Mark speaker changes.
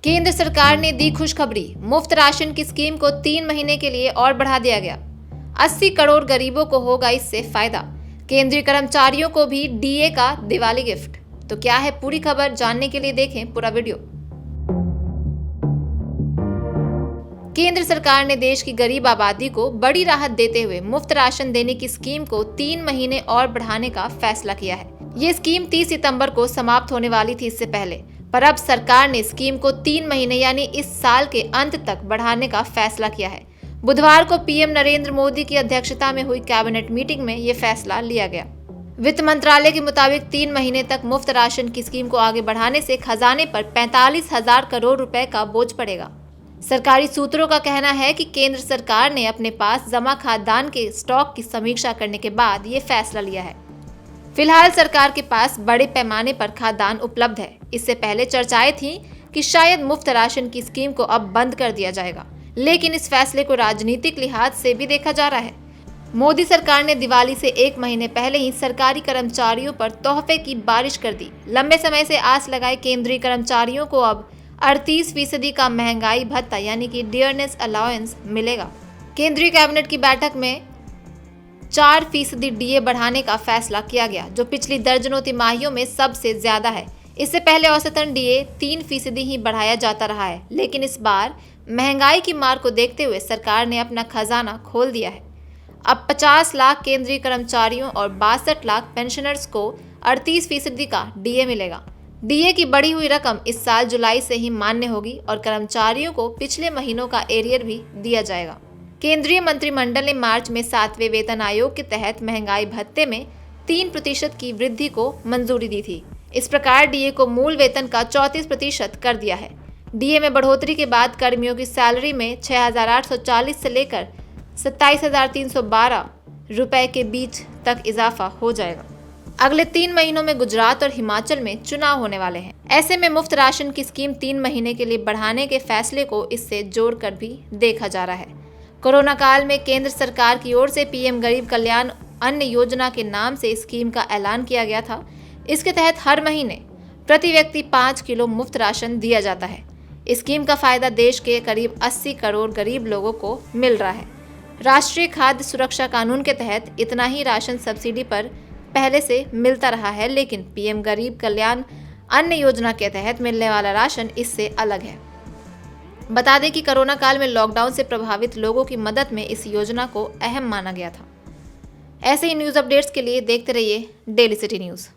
Speaker 1: केंद्र सरकार ने दी खुशखबरी, मुफ्त राशन की स्कीम को 3 महीने के लिए और बढ़ा दिया गया। 80 करोड़ गरीबों को होगा इससे फायदा। केंद्रीय कर्मचारियों को भी डीए का दिवाली गिफ्ट। तो क्या है पूरी खबर, जानने के लिए देखें पूरा वीडियो। केंद्र सरकार ने देश की गरीब आबादी को बड़ी राहत देते हुए मुफ्त राशन देने की स्कीम को 3 महीने और बढ़ाने का फैसला किया है। ये स्कीम 30 सितंबर को समाप्त होने वाली थी इससे पहले, पर अब सरकार ने स्कीम को 3 महीने यानी इस साल के अंत तक बढ़ाने का फैसला किया है। बुधवार को पीएम नरेंद्र मोदी की अध्यक्षता में हुई कैबिनेट मीटिंग में ये फैसला लिया गया। वित्त मंत्रालय के मुताबिक 3 महीने तक मुफ्त राशन की स्कीम को आगे बढ़ाने से खजाने पर 45,000 करोड़ रुपए का बोझ पड़ेगा। सरकारी सूत्रों का कहना है कि केंद्र सरकार ने अपने पास जमा खाद्यान्न के स्टॉक की समीक्षा करने के बाद ये फैसला लिया है। फिलहाल सरकार के पास बड़े पैमाने पर खाद्यान्न उपलब्ध है। इससे पहले चर्चाएं थीं कि शायद मुफ्त राशन की स्कीम को अब बंद कर दिया जाएगा, लेकिन इस फैसले को राजनीतिक लिहाज से भी देखा जा रहा है। मोदी सरकार ने दिवाली से 1 महीने पहले ही सरकारी कर्मचारियों पर तोहफे की बारिश कर दी। लंबे समय से आस लगाए केंद्रीय कर्मचारियों को अब 38% का महंगाई भत्ता यानी कि डियरनेस अलाउंस मिलेगा। केंद्रीय कैबिनेट की बैठक में 4% डीए बढ़ाने का फैसला किया गया, जो पिछली दर्जनों तिमाहियों में सबसे ज्यादा है। इससे पहले औसतन डीए 3% ही बढ़ाया जाता रहा है, लेकिन इस बार महंगाई की मार को देखते हुए सरकार ने अपना खजाना खोल दिया है। अब 50 लाख केंद्रीय कर्मचारियों और 62 लाख पेंशनर्स को 38% का डीए मिलेगा। डीए की बढ़ी हुई रकम इस साल जुलाई से ही मान्य होगी और कर्मचारियों को पिछले महीनों का एरियर भी दिया जाएगा। केंद्रीय मंत्रिमंडल ने मार्च में 7वें वेतन आयोग के तहत महंगाई भत्ते में 3% की वृद्धि को मंजूरी दी थी। इस प्रकार डीए को मूल वेतन का 34% कर दिया है। डीए में बढ़ोतरी के बाद कर्मियों की सैलरी में 6,840 से लेकर 27,312 रुपए के बीच तक इजाफा हो जाएगा। अगले 3 महीनों में गुजरात और हिमाचल में चुनाव होने वाले हैं। ऐसे में मुफ्त राशन की स्कीम 3 महीने के लिए बढ़ाने के फैसले को इससे जोड़कर भी देखा जा रहा है। कोरोना काल में केंद्र सरकार की ओर से पीएम गरीब कल्याण अन्न योजना के नाम से स्कीम का ऐलान किया गया था। इसके तहत हर महीने प्रति व्यक्ति 5 किलो मुफ्त राशन दिया जाता है। इस स्कीम का फायदा देश के करीब 80 करोड़ गरीब लोगों को मिल रहा है। राष्ट्रीय खाद्य सुरक्षा कानून के तहत इतना ही राशन सब्सिडी पर पहले से मिलता रहा है, लेकिन पीएम गरीब कल्याण अन्न योजना के तहत मिलने वाला राशन इससे अलग है। बता दें कि कोरोना काल में लॉकडाउन से प्रभावित लोगों की मदद में इस योजना को अहम माना गया था। ऐसे ही न्यूज़ अपडेट्स के लिए देखते रहिए डेली सिटी न्यूज़।